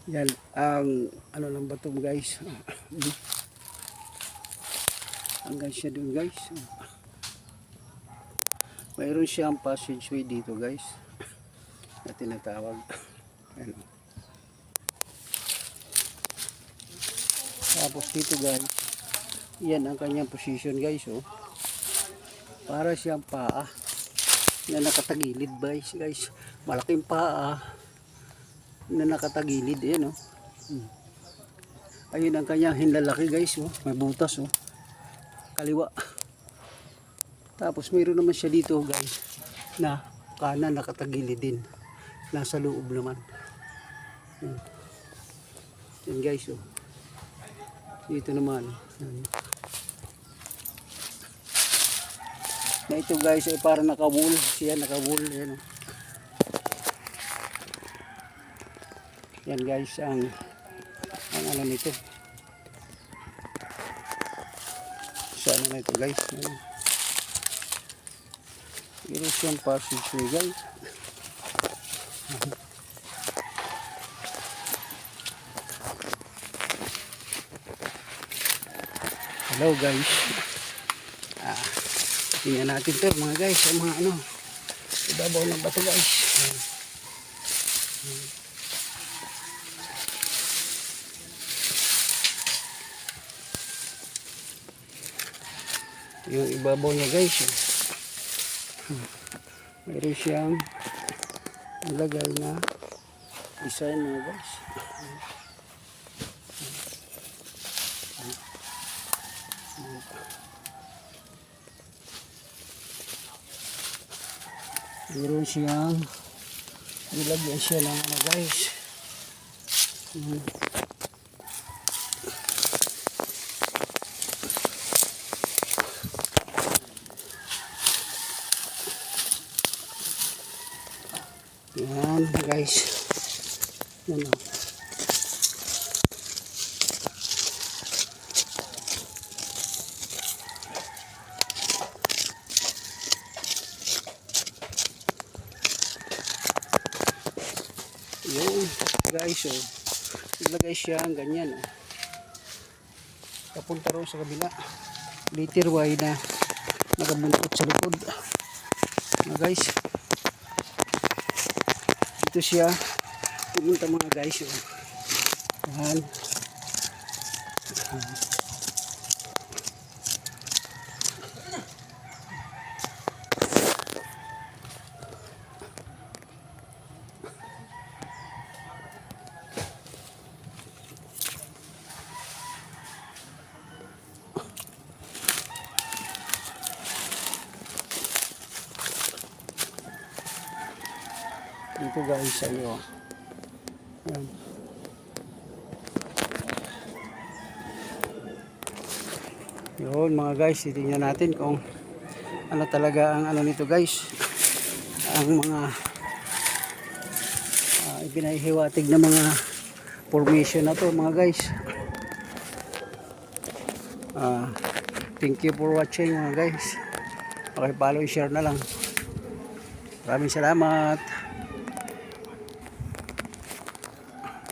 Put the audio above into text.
Yan ang ano lang ba ito guys. Hanggang siya dun guys. Mayroon siyang passageway dito guys na tinatawag. Ano. Tapos dito guys, yan ang kanyang position guys. Oh. Para siyang paa na nakatagilid guys. Malaking paa na nakatagilid. Ayan oh. Ayun ang kanyang hinlalaki guys. Oh. May butas oh. Kaliwa. Tapos mayroon naman siya dito guys na kanan nakatagilid din. Nasa loob naman. Yan guys oh. Dito naman. Na ito guys ay para naka-wool. Siya naka-wool. Yan oh. Yan guys ang ano nito. Sa ano na ito guys. Meron siyang passageway guys. Hello guys. Tingnan natin to mga guys. Ang mga ano. Ibabaw ng bato guys. Yung ibabaw niya guys. Mayroon siyang ilagay na design mga guys. Mayroon siyang nilagyan siya ng ano guys. Yan guys. Yan o. Yun guys o. Ilagay siya ang ganyan o. Papunta rin sa kabila. Liter Y na nakabuntot sa likod. Guys. Ito siya pumunta mga guys oh. Yan. Dito guys sa iyo. Ayan. Yun mga guys, titingnan natin kung ano talaga ang ano nito guys. Ang mga ipinahihiwatig na mga formation na to mga guys. Thank you for watching mga guys. Okay, follow and share na lang. Maraming salamat.